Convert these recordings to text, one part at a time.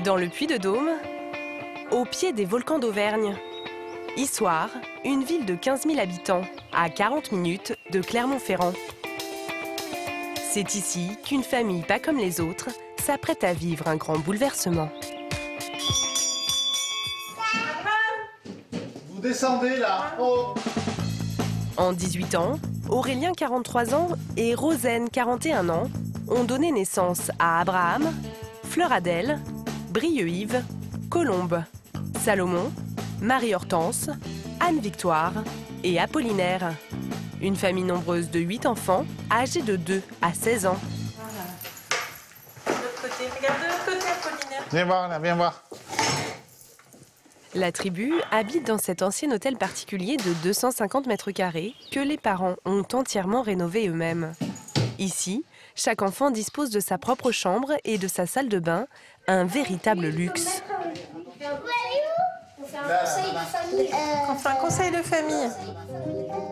Dans le Puy-de-Dôme, au pied des volcans d'Auvergne. Issoire, une ville de 15 000 habitants, à 40 minutes de Clermont-Ferrand. C'est ici qu'une famille pas comme les autres s'apprête à vivre un grand bouleversement. Vous descendez là. Oh. En 18 ans, Aurélien, 43 ans, et Rosaine, 41 ans, ont donné naissance à Abraham, Fleur-Adèle, Brieux-Yves, Colombe, Salomon, Marie-Hortense, Anne-Victoire et Apollinaire. Une famille nombreuse de 8 enfants, âgés de 2 à 16 ans. De l'autre côté, regarde de l'autre côté, Apollinaire. Viens voir là, viens voir. La tribu habite dans cet ancien hôtel particulier de 250 mètres carrés que les parents ont entièrement rénové eux-mêmes. Ici, chaque enfant dispose de sa propre chambre et de sa salle de bain, un véritable luxe. On fait un conseil de famille.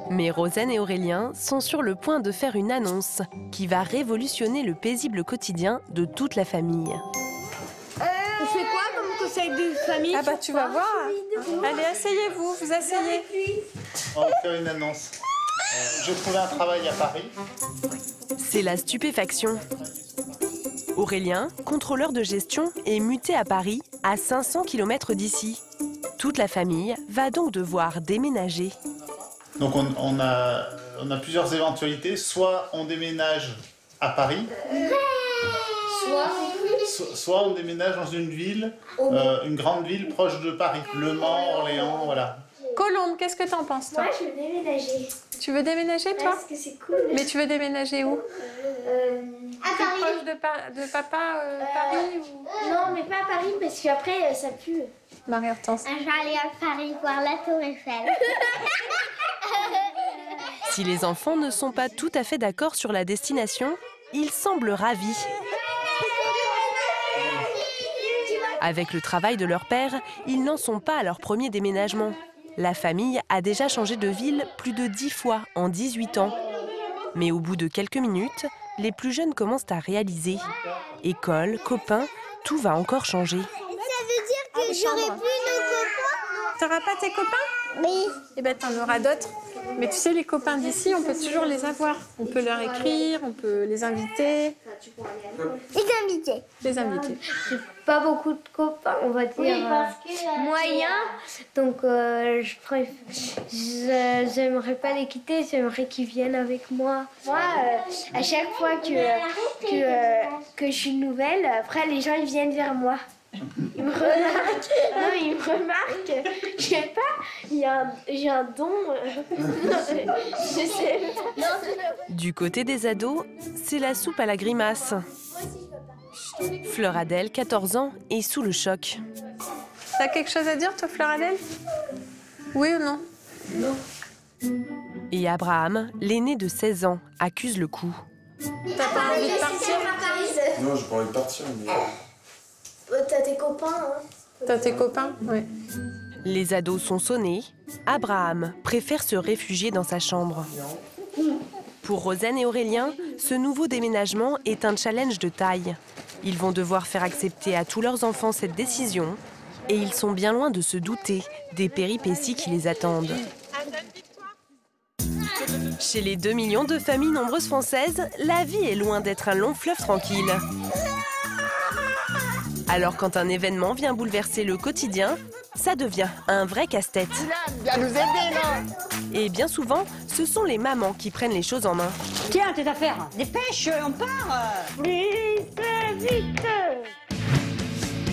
Mais Rosaine et Aurélien sont sur le point de faire une annonce qui va révolutionner le paisible quotidien de toute la famille. On fait quoi comme conseil de famille? Ah bah tu vas voir. Allez, asseyez-vous, vous asseyez. On va faire une annonce. J'ai trouvé un travail à Paris. C'est la stupéfaction. Aurélien, contrôleur de gestion, est muté à Paris, à 500 km d'ici. Toute la famille va donc devoir déménager. Donc on a plusieurs éventualités. Soit on déménage à Paris, soit on déménage dans une ville, une grande ville proche de Paris. Le Mans, Orléans, voilà. Colombe, qu'est-ce que t'en penses, toi? Moi, je veux déménager. Tu veux déménager, toi? Parce que c'est cool. Mais tu veux déménager où? À Paris. Proche de papa, Paris ou... Non, mais pas à Paris, parce qu'après, ça pue. Marie-Hortense. Je vais aller à Paris voir la Tour Eiffel. Si les enfants ne sont pas tout à fait d'accord sur la destination, ils semblent ravis. Avec le travail de leur père, ils n'en sont pas à leur premier déménagement. La famille a déjà changé de ville plus de 10 fois en 18 ans. Mais au bout de quelques minutes, les plus jeunes commencent à réaliser. École, copains, tout va encore changer. Ça veut dire que j'aurai plus de copains? T'auras pas tes copains? Oui. Eh ben t'en auras d'autres. Mais tu sais, les copains d'ici, on peut toujours les avoir. On peut leur écrire, on peut les inviter. Les invités. Les inviter. J'ai pas beaucoup de copains, on va dire moyens. Donc j'aimerais pas les quitter, j'aimerais qu'ils viennent avec moi. Moi, à chaque fois que je suis nouvelle, après les gens ils viennent vers moi. Ils me remarquent. Non, ils me remarquent. Je sais pas, j'ai un don. Je sais pas. Du côté des ados, c'est la soupe à la grimace. Fleur-Adèle, 14 ans, est sous le choc. T'as quelque chose à dire, toi, Fleur-Adèle? Oui ou non? Non. Et Abraham, l'aîné de 16 ans, accuse le coup. T'as pas envie de partir? Non, j'ai pas envie de partir, mais... T'as tes copains, hein? T'as tes copains? Oui. Les ados sont sonnés. Abraham préfère se réfugier dans sa chambre. Pour Rosaine et Aurélien, ce nouveau déménagement est un challenge de taille. Ils vont devoir faire accepter à tous leurs enfants cette décision et ils sont bien loin de se douter des péripéties qui les attendent. Chez les 2 millions de familles nombreuses françaises, la vie est loin d'être un long fleuve tranquille. Alors quand un événement vient bouleverser le quotidien, ça devient un vrai casse-tête. Viens nous aider, là. Et bien souvent, ce sont les mamans qui prennent les choses en main. Tiens, tes affaires. Dépêche, on part. Vite, vite.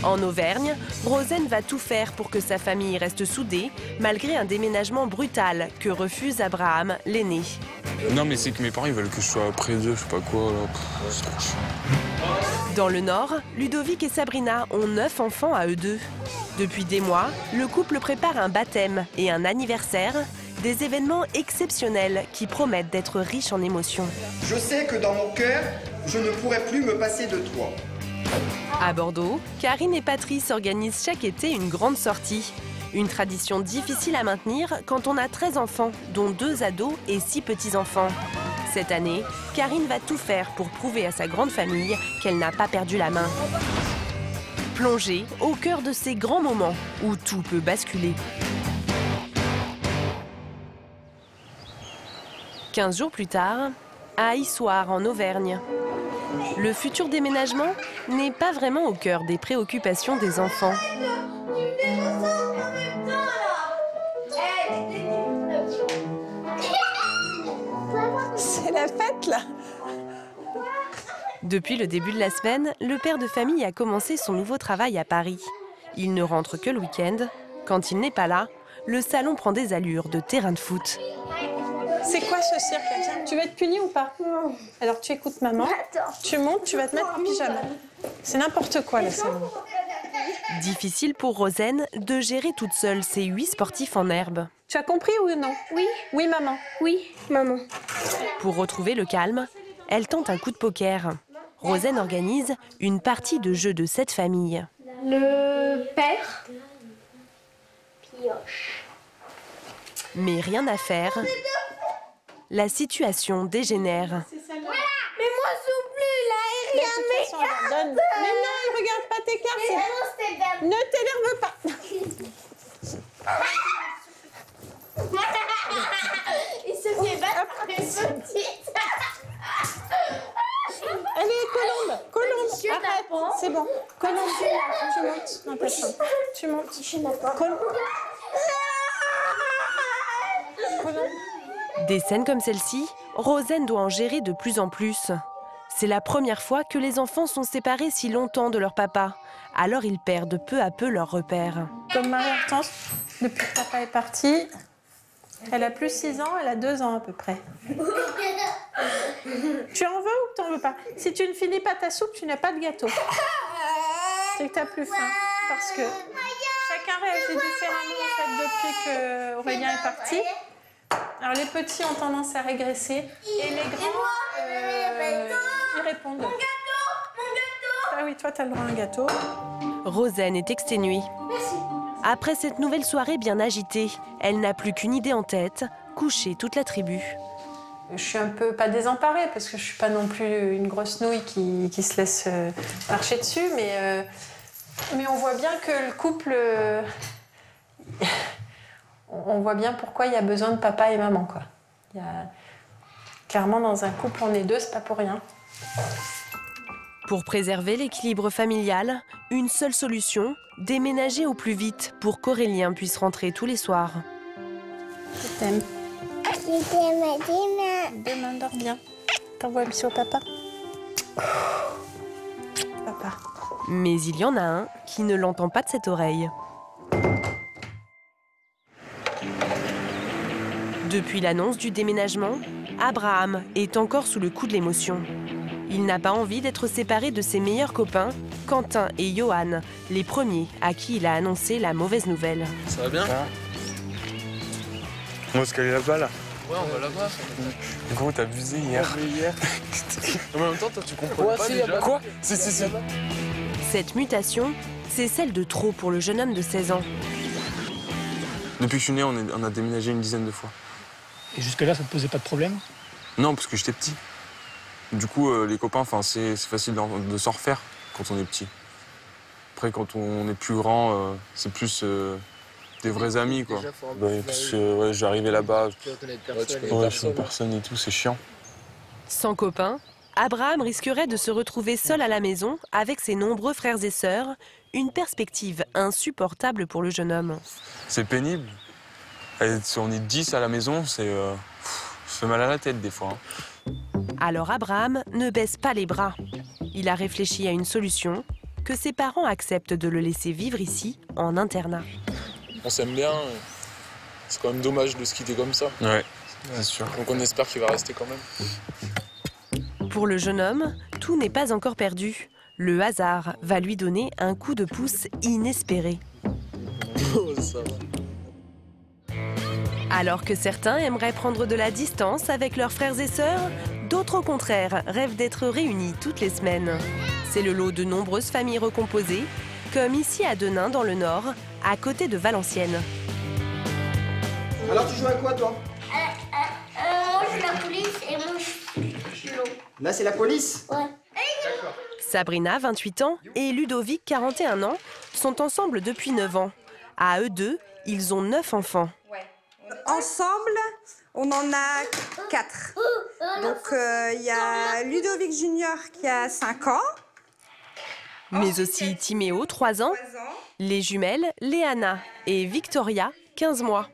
En Auvergne, Rosaine va tout faire pour que sa famille reste soudée, malgré un déménagement brutal que refuse Abraham, l'aîné. Non, mais c'est que mes parents, ils veulent que je sois près d'eux, je sais pas quoi, là. C'est trop chiant. Dans le Nord, Ludovic et Sabrina ont 9 enfants à eux deux. Depuis des mois, le couple prépare un baptême et un anniversaire, des événements exceptionnels qui promettent d'être riches en émotions. Je sais que dans mon cœur, je ne pourrai plus me passer de toi. À Bordeaux, Karine et Patrice organisent chaque été une grande sortie. Une tradition difficile à maintenir quand on a 13 enfants, dont 2 ados et 6 petits-enfants. Cette année, Karine va tout faire pour prouver à sa grande famille qu'elle n'a pas perdu la main. Plongé au cœur de ces grands moments où tout peut basculer. 15 jours plus tard, à Issoire, en Auvergne. Le futur déménagement n'est pas vraiment au cœur des préoccupations des enfants. C'est la fête, là. Depuis le début de la semaine, le père de famille a commencé son nouveau travail à Paris. Il ne rentre que le week-end. Quand il n'est pas là, le salon prend des allures de terrain de foot. C'est quoi ce cirque là? Tiens, tu vas être puni ou pas? Non. Alors tu écoutes maman, tu montes, tu vas te mettre en pyjama. C'est n'importe quoi, le salon. Difficile pour Rosen de gérer toute seule ces 8 sportifs en herbe. Tu as compris ou non? Oui. Oui, maman. Oui, maman. Pour retrouver le calme, elle tente un coup de poker. Rosen organise une partie de jeu de 7 familles. Le père. Pioche. Mais rien à faire. La situation dégénère. Mais moi non plus, là, et rien Mais non, elle regarde pas tes cartes. Ne t'énerve pas. Il se fait battre par une petite. Allez, Colombe, arrête, c'est bon. Colombe, tu montes. Non, pas ça. Tu montes. Colombe. Des scènes comme celle-ci, Rosen doit en gérer de plus en plus. C'est la première fois que les enfants sont séparés si longtemps de leur papa. Alors ils perdent peu à peu leurs repères. Comme Marie-Hortense, depuis que papa est parti, elle a plus 6 ans, elle a 2 ans à peu près. Tu en veux ou tu n'en veux pas? Si tu ne finis pas ta soupe, tu n'as pas de gâteau. C'est que tu n'as plus faim. Parce que chacun réagit différemment en fait, depuis qu'Aurélien est parti. Alors les petits ont tendance à régresser et les grands, ils répondent. Mon gâteau. Ah oui, toi, tu as le droit à un gâteau. Rosen est exténuée. Après cette nouvelle soirée bien agitée, elle n'a plus qu'une idée en tête, coucher toute la tribu. Je suis un peu, pas désemparée, parce que je suis pas non plus une grosse nouille qui se laisse marcher dessus, mais on voit bien que le couple... on voit bien pourquoi il y a besoin de papa et maman, quoi. Clairement, dans un couple, on est 2, c'est pas pour rien. Pour préserver l'équilibre familial, une seule solution, déménager au plus vite pour qu'Aurélien puisse rentrer tous les soirs. Je t'aime. Demain, dors bien. T'envoies un bisou au papa. Papa. Mais il y en a un qui ne l'entend pas de cette oreille. Depuis l'annonce du déménagement, Abraham est encore sous le coup de l'émotion. Il n'a pas envie d'être séparé de ses meilleurs copains, Quentin et Johan, les premiers à qui il a annoncé la mauvaise nouvelle. Ça va bien? On va se caler là-bas, là. Ouais, on va là-bas. Gros, t'as abusé hier. En même temps, toi, tu comprends pas déjà. Quoi? Si. Cette mutation, c'est celle de trop pour le jeune homme de 16 ans. Depuis que je suis né, on a déménagé une dizaine de fois. Et jusque-là, ça te posait pas de problème? Non, parce que j'étais petit. Du coup, les copains, c'est facile de s'en refaire quand on est petit. Après, quand on est plus grand, c'est plus des vrais amis, quoi. Parce que j'arrivais là-bas, je connais personne et tout, c'est chiant. Sans copains, Abraham risquerait de se retrouver seul à la maison avec ses nombreux frères et sœurs, une perspective insupportable pour le jeune homme. C'est pénible. Si on est 10 à la maison, ça fait mal à la tête des fois. Alors Abraham ne baisse pas les bras. Il a réfléchi à une solution, que ses parents acceptent de le laisser vivre ici, en internat. On s'aime bien, c'est quand même dommage de se quitter comme ça. Ouais, c'est sûr. Donc on espère qu'il va rester quand même. Pour le jeune homme, tout n'est pas encore perdu. Le hasard va lui donner un coup de pouce inespéré. Oh, ça va. Alors que certains aimeraient prendre de la distance avec leurs frères et sœurs, d'autres au contraire rêvent d'être réunis toutes les semaines. C'est le lot de nombreuses familles recomposées, comme ici à Denain dans le Nord, à côté de Valenciennes. Alors tu joues à quoi toi? Moi je suis la police et moi je suis l'eau. Là c'est la police? Ouais. Sabrina, 28 ans, et Ludovic, 41 ans, sont ensemble depuis 9 ans. À eux deux, ils ont 9 enfants. Ensemble, on en a 4. Donc, il y a Ludovic Junior qui a 5 ans. Mais aussi Timéo, 3 ans, les jumelles Léana et Victoria, 15 mois.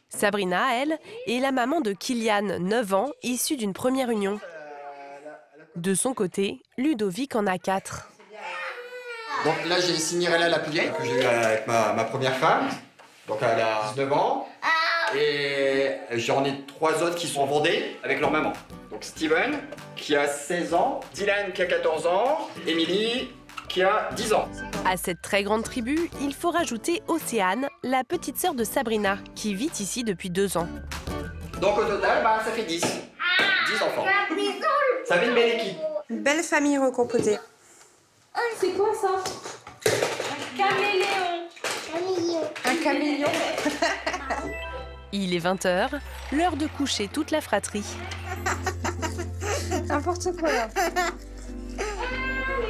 Sabrina, elle, est la maman de Kylian, 9 ans, issue d'une première union. De son côté, Ludovic en a 4. Donc là, j'ai Cinderella la plus vieille, que j'ai eue avec ma première femme. Donc elle a 19 ans. Et j'en ai 3 autres qui sont en Vendée avec leur maman. Donc Steven, qui a 16 ans, Dylan, qui a 14 ans, Émilie, qui a 10 ans. À cette très grande tribu, il faut rajouter Océane, la petite sœur de Sabrina, qui vit ici depuis 2 ans. Donc au total, ça fait 10. 10 enfants. Ça fait une belle équipe. Une belle famille recomposée. C'est quoi ça? Un caméléon. Un caméléon. Il est 20h, l'heure de coucher toute la fratrie. N'importe quoi là.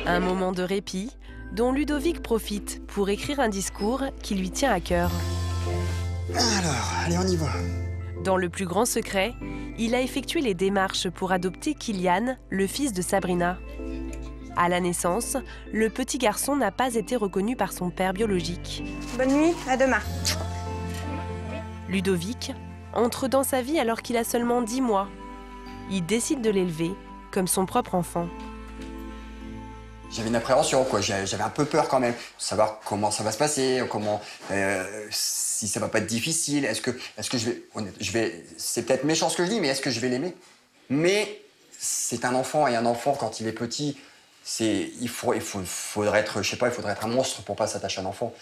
Un moment de répit dont Ludovic profite pour écrire un discours qui lui tient à cœur. Alors, allez, on y va. Dans le plus grand secret, il a effectué les démarches pour adopter Kylian, le fils de Sabrina. À la naissance, le petit garçon n'a pas été reconnu par son père biologique. Bonne nuit, à demain. Ludovic entre dans sa vie alors qu'il a seulement 10 mois. Il décide de l'élever comme son propre enfant. J'avais une appréhension, quoi. J'avais un peu peur quand même, de savoir comment ça va se passer, si ça va pas être difficile. Est-ce que je vais, c'est peut-être méchant ce que je dis, mais est-ce que je vais l'aimer? Mais c'est un enfant, et un enfant quand il est petit, il faudrait être, je sais pas, il faudrait être un monstre pour pas s'attacher à un enfant.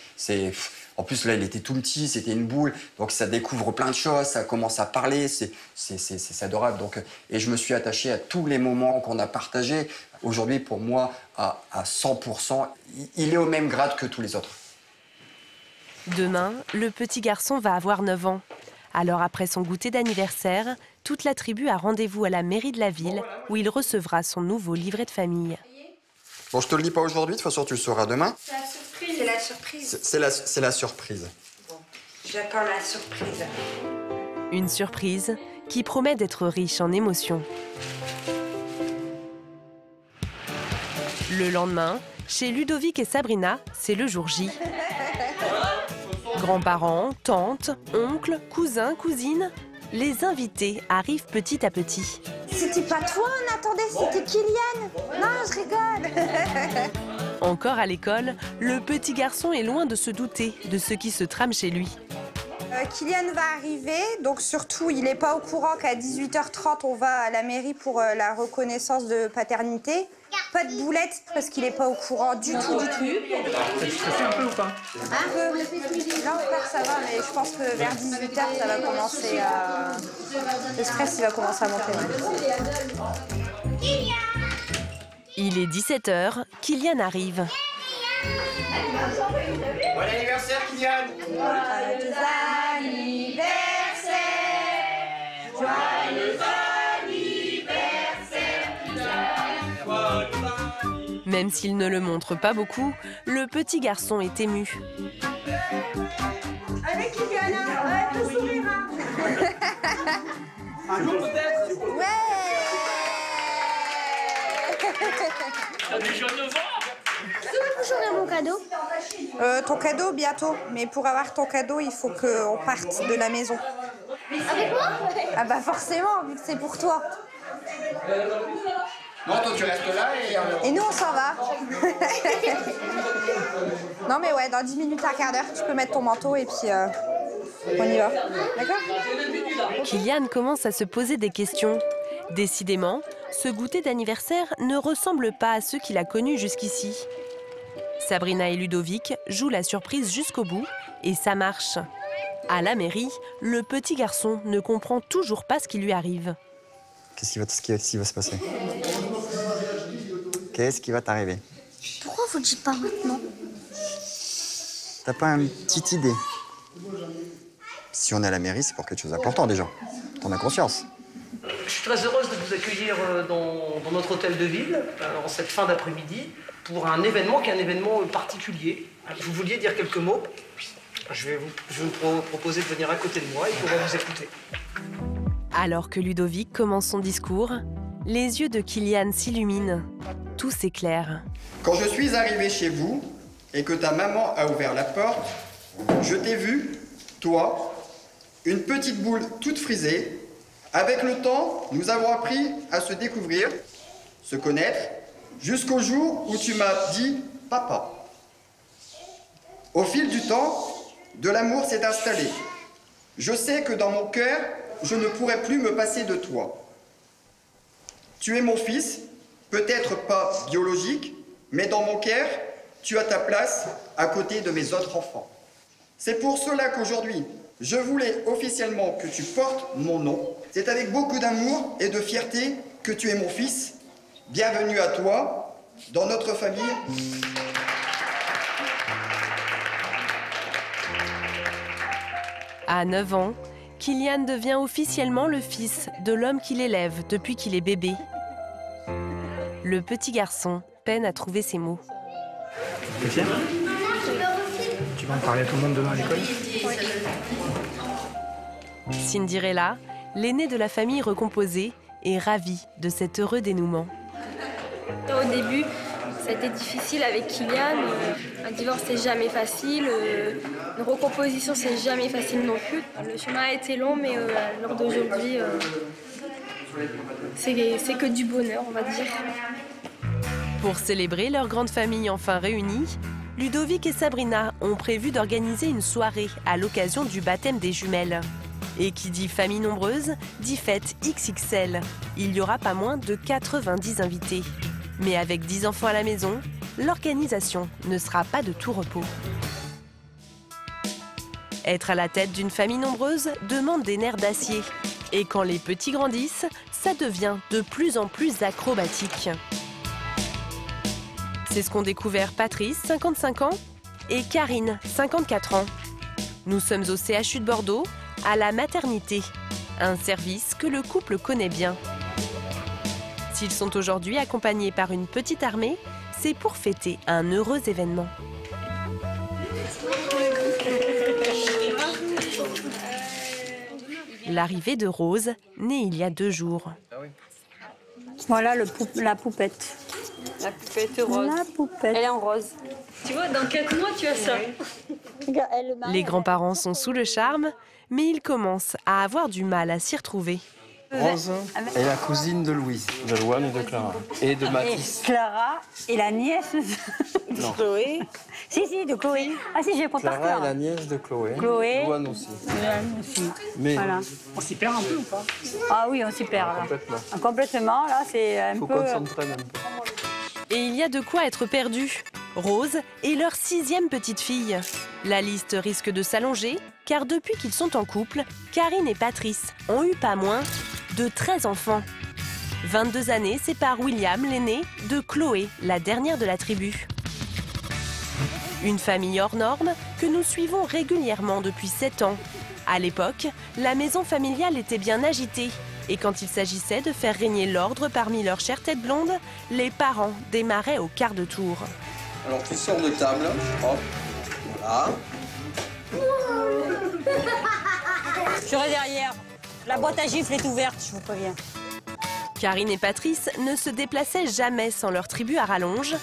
En plus là, il était tout petit, c'était une boule, donc ça découvre plein de choses, ça commence à parler, c'est adorable. Donc, et je me suis attaché à tous les moments qu'on a partagés. Aujourd'hui, pour moi, à 100%, il est au même grade que tous les autres. Demain, le petit garçon va avoir 9 ans. Alors après son goûter d'anniversaire, toute la tribu a rendez-vous à la mairie de la ville où il recevra son nouveau livret de famille. Bon, je te le lis pas aujourd'hui, de toute façon tu le sauras demain. C'est la surprise. C'est la surprise. Bon, j'attends la surprise. Une surprise qui promet d'être riche en émotions. Le lendemain, chez Ludovic et Sabrina, c'est le jour J. Grands-parents, tantes, oncles, cousins, cousines, les invités arrivent petit à petit. C'était pas toi, on attendait, c'était Kylian. Non, je rigole. Encore à l'école, le petit garçon est loin de se douter de ce qui se trame chez lui. Kylian va arriver, donc surtout, il n'est pas au courant qu'à 18h30, on va à la mairie pour la reconnaissance de paternité. Pas de boulette, parce qu'il n'est pas au courant du tout. T'es stressé un peu ou pas? Un peu. Là encore, ça va, mais je pense que vers 18h, ça va commencer à... Le stress, il va commencer à monter. Il est 17h, Kylian arrive. Bon anniversaire, Kylian! Joyeux anniversaire! Joyeux Même s'il ne le montre pas beaucoup, le petit garçon est ému. Avec Kylian, avec le sourire. Un jour peut-être? Ouais! T'as déjà 9 ans? J'aurai mon cadeau. Ton cadeau, bientôt. Mais pour avoir ton cadeau, il faut qu'on parte de la maison. Avec moi? Ah bah forcément, vu que c'est pour toi. Non, toi tu restes là et... Et nous, on s'en va. Non mais ouais, dans 10 minutes, un quart d'heure, tu peux mettre ton manteau et puis on y va. D'accord? Kylian commence à se poser des questions. Décidément, ce goûter d'anniversaire ne ressemble pas à ceux qu'il a connus jusqu'ici. Sabrina et Ludovic jouent la surprise jusqu'au bout et ça marche. À la mairie, le petit garçon ne comprend toujours pas ce qui lui arrive. Qu'est-ce qui va se passer? Qu'est-ce qui va t'arriver? Pourquoi vous dites pas maintenant? T'as pas une petite idée? Si on est à la mairie, c'est pour quelque chose d'important déjà. T'en as conscience? Je suis très heureuse de vous accueillir dans notre hôtel de ville, en cette fin d'après-midi, pour un événement qui est un événement particulier. Vous vouliez dire quelques mots? Je vais vous proposer de venir à côté de moi et qu'on va vous écouter. Alors que Ludovic commence son discours, les yeux de Kylian s'illuminent. Tout s'éclaire. Quand je suis arrivé chez vous et que ta maman a ouvert la porte, je t'ai vu, toi, une petite boule toute frisée. Avec le temps, nous avons appris à se découvrir, se connaître, jusqu'au jour où tu m'as dit « papa ». Au fil du temps, de l'amour s'est installé. Je sais que dans mon cœur, je ne pourrai plus me passer de toi. Tu es mon fils, peut-être pas biologique, mais dans mon cœur, tu as ta place à côté de mes autres enfants. C'est pour cela qu'aujourd'hui, je voulais officiellement que tu portes mon nom. C'est avec beaucoup d'amour et de fierté que tu es mon fils. Bienvenue à toi, dans notre famille. À 9 ans, Kylian devient officiellement le fils de l'homme qui l'élève depuis qu'il est bébé. Le petit garçon peine à trouver ses mots. T'es fier? Tu vas en parler à tout le monde demain à l'école? Cinderella, l'aînée de la famille recomposée, est ravie de cet heureux dénouement. Au début, ça a été difficile avec Kylian. Un divorce, c'est jamais facile. Une recomposition, c'est jamais facile non plus. Le chemin a été long, mais à l'heure d'aujourd'hui, c'est que du bonheur, on va dire. Pour célébrer leur grande famille enfin réunie, Ludovic et Sabrina ont prévu d'organiser une soirée à l'occasion du baptême des jumelles. Et qui dit famille nombreuse, dit fête XXL. Il y aura pas moins de 90 invités. Mais avec 10 enfants à la maison, l'organisation ne sera pas de tout repos. Être à la tête d'une famille nombreuse demande des nerfs d'acier. Et quand les petits grandissent, ça devient de plus en plus acrobatique. C'est ce qu'ont découvert Patrice, 55 ans, et Karine, 54 ans. Nous sommes au CHU de Bordeaux, à la maternité, un service que le couple connaît bien. S'ils sont aujourd'hui accompagnés par une petite armée, c'est pour fêter un heureux événement. L'arrivée de Rose, née il y a 2 jours. Voilà la poupette. La poupette rose. La poupette. Elle est en rose. Tu vois, dans 4 mois, tu as ça. Les grands-parents sont sous le charme, mais ils commencent à avoir du mal à s'y retrouver. Rose est la cousine de Louise, de Louane et de Clara. Et de Mathis. Et Clara est la nièce de Chloé. Si, de Chloé. Ah si, j'ai pas par Clara cœur. est la nièce de Chloé. Chloé. Louane aussi. Louane aussi. Mais voilà. On s'y perd un peu ou pas? Ah oui, on s'y perd là. Complètement. Complètement, là, c'est un faut peu... qu'on s'entraîne un peu. Et il y a de quoi être perdu. Rose est leur 6e petite fille. La liste risque de s'allonger, car depuis qu'ils sont en couple, Karine et Patrice ont eu pas moins de 13 enfants. 22 années séparent William, l'aîné, de Chloé, la dernière de la tribu. Une famille hors norme que nous suivons régulièrement depuis 7 ans. À l'époque, la maison familiale était bien agitée. Et quand il s'agissait de faire régner l'ordre parmi leurs chères têtes blondes, les parents démarraient au quart de tour. Alors tu sors de table, hop, voilà. Je serai derrière. La boîte à gifles est ouverte, je vous préviens. Karine et Patrice ne se déplaçaient jamais sans leur tribu à rallonge.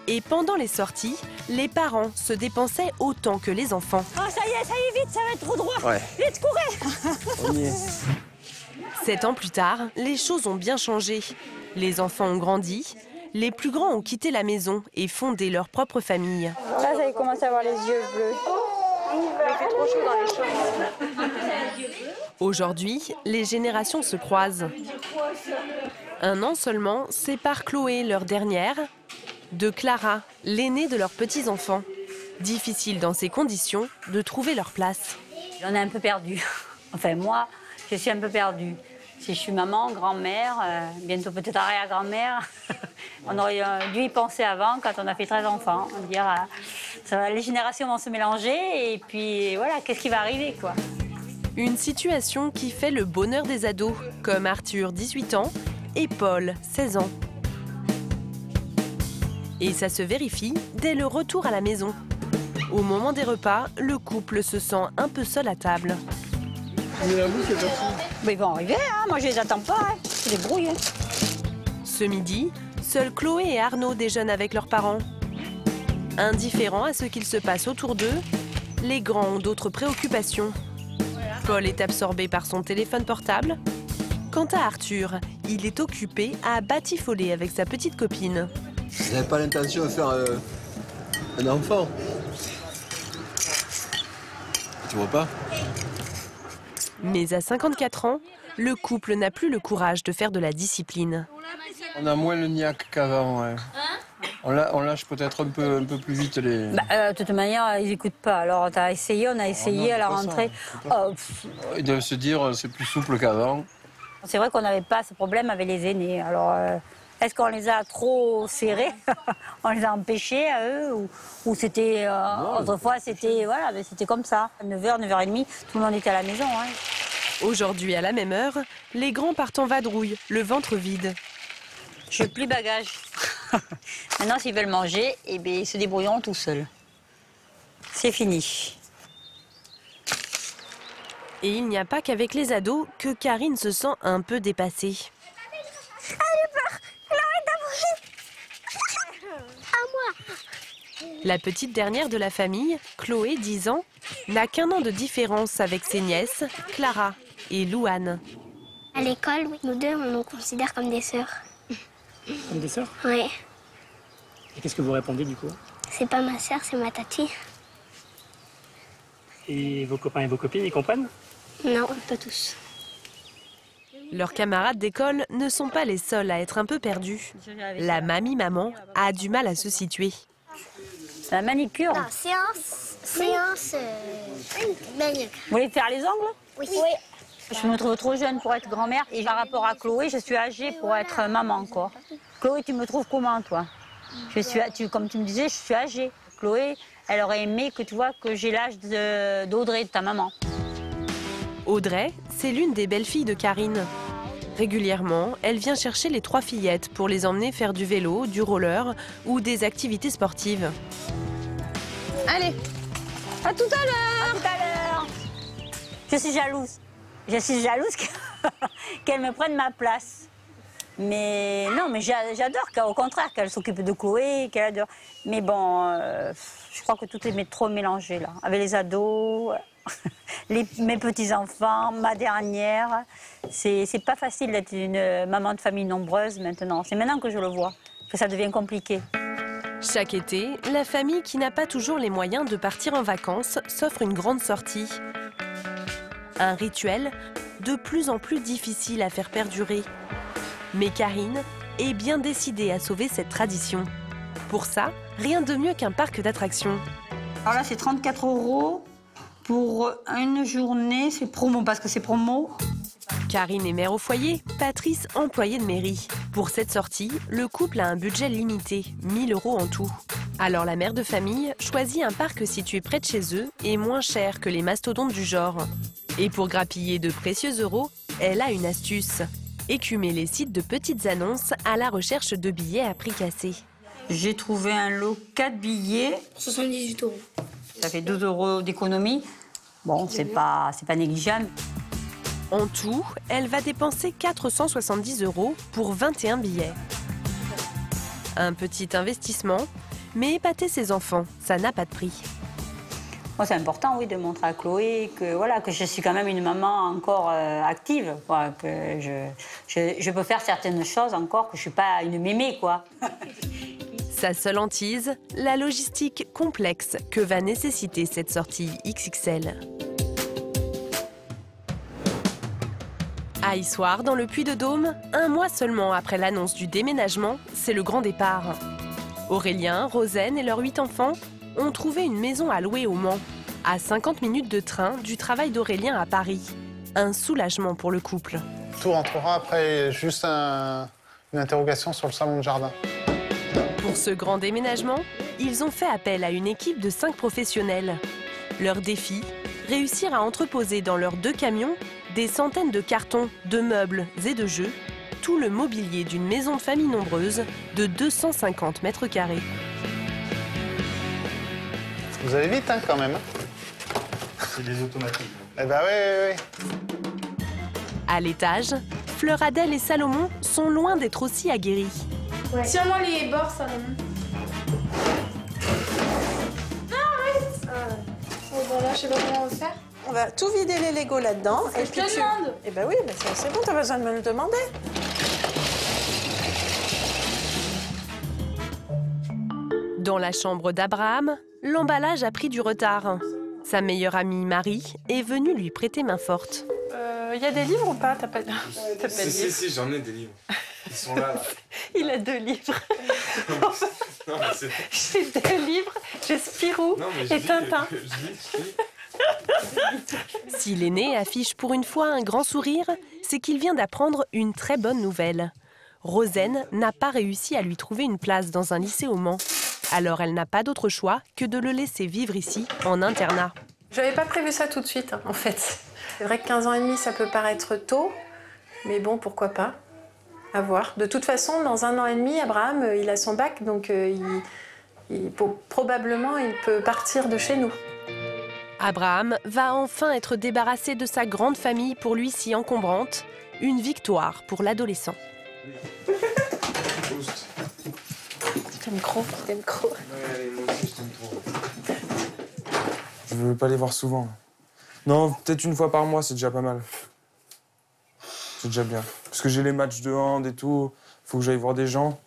Et pendant les sorties, les parents se dépensaient autant que les enfants. Ah ça y est, vite, ça va être trop droit. Ouais. Vite, courez. On y est. 7 ans plus tard, les choses ont bien changé. Les enfants ont grandi, les plus grands ont quitté la maison et fondé leur propre famille. Là, ça commence à avoir les yeux bleus. Il fait trop chaud dans les chambres. Aujourd'hui, les générations se croisent. 1 an seulement sépare Chloé, leur dernière, de Clara, l'aînée de leurs petits-enfants. Difficile dans ces conditions de trouver leur place. On est un peu perdu. Enfin, moi, je suis un peu perdue. Si je suis maman, grand-mère, bientôt peut-être arrière-grand-mère, on aurait dû y penser avant quand on a fait 13 enfants. Dire, les générations vont se mélanger et puis voilà, qu'est-ce qui va arriver, quoi. Une situation qui fait le bonheur des ados, comme Arthur, 18 ans, et Paul, 16 ans. Et ça se vérifie dès le retour à la maison. Au moment des repas, le couple se sent un peu seul à table. Mais ils vont arriver, hein. Moi je les attends pas, hein. Je les brouille. Hein. Ce midi, seuls Chloé et Arnaud déjeunent avec leurs parents. Indifférents à ce qu'il se passe autour d'eux, les grands ont d'autres préoccupations. Paul est absorbé par son téléphone portable. Quant à Arthur, il est occupé à batifoler avec sa petite copine. Vous n'avez pas l'intention de faire un enfant? Tu vois pas? Mais à 54 ans, le couple n'a plus le courage de faire de la discipline. On a moins le niaque qu'avant. Ouais. On lâche peut-être un peu plus vite les... De toute manière, ils n'écoutent pas. Alors, on a essayé à la rentrée. Et de se dire, c'est plus souple qu'avant. C'est vrai qu'on n'avait pas ce problème avec les aînés. Alors, est-ce qu'on les a trop serrés? On les a empêchés à eux? Ou c'était... autrefois, c'était voilà, comme ça. 9h, 9h30, tout le monde était à la maison. Hein. Aujourd'hui, à la même heure, les grands partent en vadrouille, le ventre vide. Je n'ai plus de bagages. Maintenant, s'ils veulent manger, eh bien, ils se débrouilleront tout seuls. C'est fini. Et il n'y a pas qu'avec les ados que Karine se sent un peu dépassée. Ah, j'ai peur. Elle arrête d'approcher. À moi. La petite dernière de la famille, Chloé, 10 ans, n'a qu'un an de différence avec ses nièces, Clara et Louane. À l'école, nous deux, on nous considère comme des sœurs. Comme des sœurs? Oui. Et qu'est-ce que vous répondez du coup? C'est pas ma sœur, c'est ma tati. Et vos copains et vos copines, ils comprennent? Non, pas tous. Leurs camarades d'école ne sont pas les seuls à être un peu perdus. La mamie-maman a du mal à se situer. La manicure. Non, séance manucure. Vous voulez faire les ongles? Oui. Je me trouve trop jeune pour être grand-mère. Et par rapport à Chloé, je suis âgée pour être maman encore. Chloé, tu me trouves comment, toi? Comme tu me disais, je suis âgée. Chloé, elle aurait aimé que tu vois que j'ai l'âge d'Audrey, de ta maman. Audrey, c'est l'une des belles-filles de Karine. Régulièrement, elle vient chercher les 3 fillettes pour les emmener faire du vélo, du roller ou des activités sportives. Allez, à tout à l'heure. À tout à l'heure. Je suis jalouse. Je suis jalouse qu'elle me prenne ma place. Mais non, mais j'adore qu'au contraire, qu'elle s'occupe de Chloé, qu'elle adore. Mais bon, je crois que tout est trop mélangé là, avec les ados, mes petits-enfants, ma dernière. C'est pas facile d'être une maman de famille nombreuse maintenant. C'est maintenant que je le vois, que ça devient compliqué. Chaque été, la famille qui n'a pas toujours les moyens de partir en vacances s'offre une grande sortie. Un rituel de plus en plus difficile à faire perdurer. Mais Karine est bien décidée à sauver cette tradition. Pour ça, rien de mieux qu'un parc d'attractions. Alors là, c'est 34 € pour une journée. C'est promo, parce que c'est promo. Karine est mère au foyer, Patrice employé de mairie. Pour cette sortie, le couple a un budget limité, 1 000 € en tout. Alors la mère de famille choisit un parc situé près de chez eux et moins cher que les mastodontes du genre. Et pour grappiller de précieux euros, elle a une astuce. Écumer les sites de petites annonces à la recherche de billets à prix cassé. J'ai trouvé un lot 4 billets. 78 €. Ça fait 12 € d'économie. Bon, c'est pas négligeable. En tout, elle va dépenser 470 € pour 21 billets. Un petit investissement, mais épater ses enfants, ça n'a pas de prix. Moi, c'est important, oui, de montrer à Chloé que, voilà, que je suis quand même une maman encore active, quoi, que je peux faire certaines choses encore, que je ne suis pas une mémé, quoi. Sa seule hantise, la logistique complexe que va nécessiter cette sortie XXL. À Issoire, dans le Puy-de-Dôme, un mois seulement après l'annonce du déménagement, c'est le grand départ. Aurélien, Rosen et leurs 8 enfants ont trouvé une maison à louer au Mans, à 50 minutes de train du travail d'Aurélien à Paris. Un soulagement pour le couple. Tout rentrera après juste une interrogation sur le salon de jardin. Pour ce grand déménagement, ils ont fait appel à une équipe de 5 professionnels. Leur défi, réussirent à entreposer dans leurs 2 camions des centaines de cartons, de meubles et de jeux, tout le mobilier d'une maison de famille nombreuse de 250 mètres carrés. Vous allez vite hein, quand même. C'est des automatiques. Eh ben oui. À l'étage, Fleur Adèle et Salomon sont loin d'être aussi aguerris. Ouais. Sûrement les bords, Salomon. Non, arrête. Bon, voilà, je sais pas comment on va faire. On va tout vider les Legos là-dedans. Et puis je te demande. Eh ben oui, mais c'est bon, t'as pas besoin de me le demander. Dans la chambre d'Abraham, l'emballage a pris du retard. Sa meilleure amie, Marie, est venue lui prêter main forte. Il y a des livres ou pas? T'as pas de livres? Si, j'en ai des livres. Ils sont là. Il a 2 livres. Non, mais j'ai 2 livres, j'ai Spirou et Tintin. Si l'aîné affiche pour une fois un grand sourire, c'est qu'il vient d'apprendre une très bonne nouvelle. Rosen n'a pas réussi à lui trouver une place dans un lycée au Mans. Alors elle n'a pas d'autre choix que de le laisser vivre ici, en internat. Je n'avais pas prévu ça tout de suite, en fait. C'est vrai que 15 ans et demi, ça peut paraître tôt, mais bon, pourquoi pas? À voir. De toute façon, dans 1 an et demi, Abraham, il a son bac, donc probablement, il peut partir de chez nous. Abraham va enfin être débarrassé de sa grande famille pour lui si encombrante. Une victoire pour l'adolescent. T'aimes trop. Ouais, moi aussi, je t'aime trop. Je veux pas les voir souvent. Non, peut-être une fois par mois, c'est déjà pas mal. C'est déjà bien. Parce que j'ai les matchs de hand et tout, faut que j'aille voir des gens.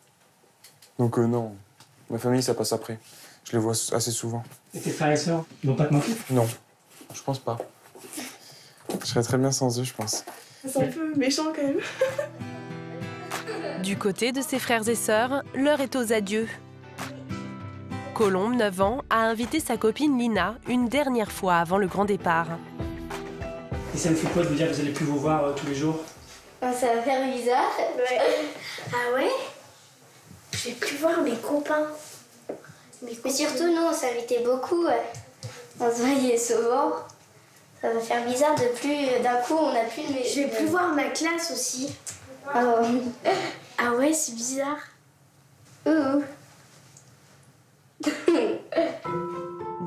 Donc non, ma famille, ça passe après. Je les vois assez souvent. Et tes frères et sœurs, ils vont pas te manquer? Non, je pense pas. Je serais très bien sans eux, je pense. C'est un peu méchant quand même. Du côté de ses frères et sœurs, l'heure est aux adieux. Colombe, 9 ans, a invité sa copine Lina une dernière fois avant le grand départ. Et ça me fait quoi de vous dire que vous allez plus vous voir tous les jours? Ça va faire bizarre. Ouais. Ah ouais? Je vais plus voir mes copains. Mais surtout, nous, on s'invitait beaucoup. On se voyait souvent. Ça va faire bizarre de plus... D'un coup, on n'a plus de... Je vais plus voir ma classe aussi. Ah ouais, c'est bizarre.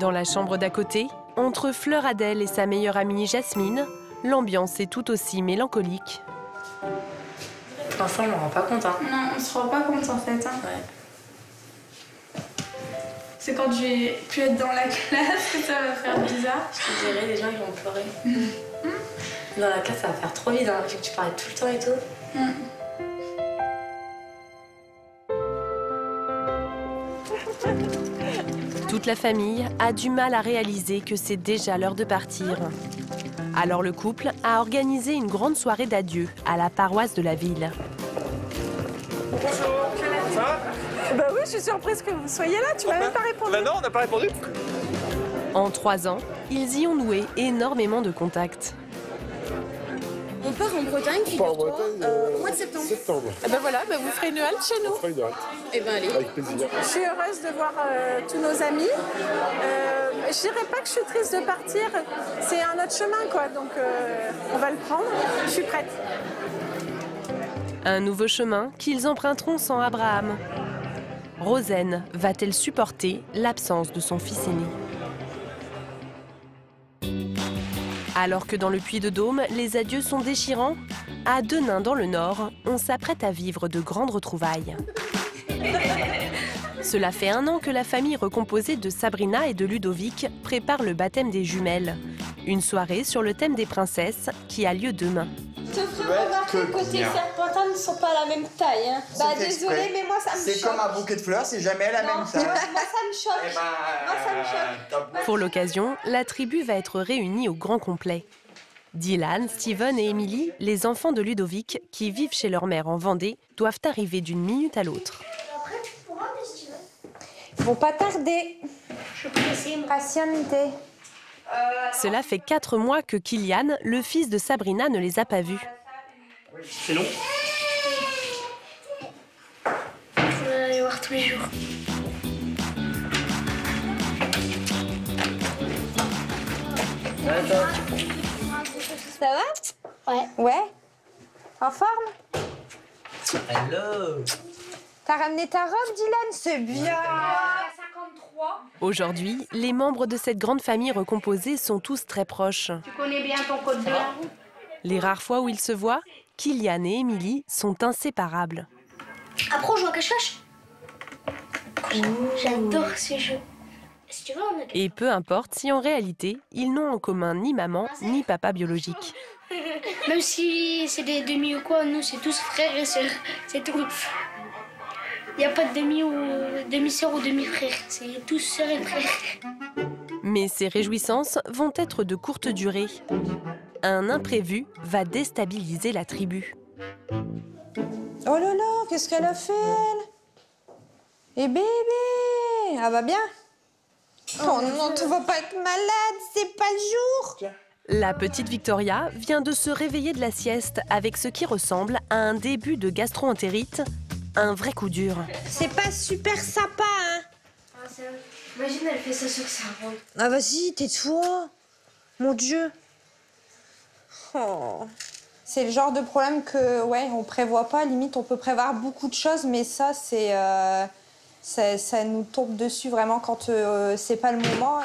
Dans la chambre d'à côté, entre Fleur Adèle et sa meilleure amie Jasmine, l'ambiance est tout aussi mélancolique. Enfin, on ne rend pas compte. Hein. Non, on se rend pas compte en fait. Hein. Ouais. C'est quand je vais plus être dans la classe que ça va faire bizarre. Je te dirais, les gens ils vont pleurer. Dans la classe, ça va faire trop vite. Hein. Vu que tu parlais tout le temps et tout. Toute la famille a du mal à réaliser que c'est déjà l'heure de partir. Alors le couple a organisé une grande soirée d'adieu à la paroisse de la ville. Bonjour, ça va? Bah oui, je suis surprise que vous soyez là, tu m'as même pas répondu. Bah non, on n'a pas répondu. En 3 ans, ils y ont noué énormément de contacts. On part en Bretagne, figure-toi, au mois de septembre. Et ben voilà, vous ferez une halte chez nous. On fera une halte. Et ben allez. Avec plaisir. Je suis heureuse de voir tous nos amis. Je dirais pas que je suis triste de partir, c'est un autre chemin quoi, donc on va le prendre. Je suis prête. Un nouveau chemin qu'ils emprunteront sans Abraham. Rosen va-t-elle supporter l'absence de son fils aîné? Alors que dans le Puy-de-Dôme, les adieux sont déchirants, à Denain dans le Nord, on s'apprête à vivre de grandes retrouvailles. Cela fait 1 an que la famille recomposée de Sabrina et de Ludovic prépare le baptême des jumelles. Une soirée sur le thème des princesses qui a lieu demain. Je te ferai remarquer que tes serpentins ne sont pas à la même taille. Hein. Bah désolé, mais moi ça me choque. C'est comme un bouquet de fleurs, c'est jamais la même taille. Moi ça me choque. Moi ça me choque. Pour l'occasion, la tribu va être réunie au grand complet. Dylan, Steven et Emily, les enfants de Ludovic, qui vivent chez leur mère en Vendée, doivent arriver d'une minute à l'autre. Ils vont pas tarder. Je peux essayer de patienter. Cela fait 4 mois que Kylian, le fils de Sabrina, ne les a pas vus. C'est long? Je vais aller voir tous les jours. Ça va? Ouais. Ouais? En forme? Hello. T'as ramené ta robe, Dylan? C'est bien. Aujourd'hui, les membres de cette grande famille recomposée sont tous très proches. Tu connais bien ton code de la route? Les rares fois où ils se voient, Kylian et Émilie sont inséparables. Après, on joue à cache-cache. J'adore ce jeu. Si tu veux, on a... Et peu importe si en réalité, ils n'ont en commun ni maman ni papa biologique. Même si c'est des demi ou quoi, nous, c'est tous frères et sœurs. C'est tout. Il n'y a pas de demi-sœur ou demi-frère. C'est tous sœurs et frères. Mais ces réjouissances vont être de courte durée. Un imprévu va déstabiliser la tribu. Oh là là, qu'est-ce qu'elle a fait, elle? Et bébé, elle va bien? Oh non, tu vas pas être malade, c'est pas le jour. La petite Victoria vient de se réveiller de la sieste avec ce qui ressemble à un début de gastro-entérite, un vrai coup dur. C'est pas super sympa, hein? Imagine, elle fait ça sur sa robe. Ah vas-y, tais-toi. Mon Dieu. Oh. C'est le genre de problème que, ouais, on prévoit pas. Limite, on peut prévoir beaucoup de choses, mais ça, c'est... ça nous tombe dessus vraiment quand c'est pas le moment.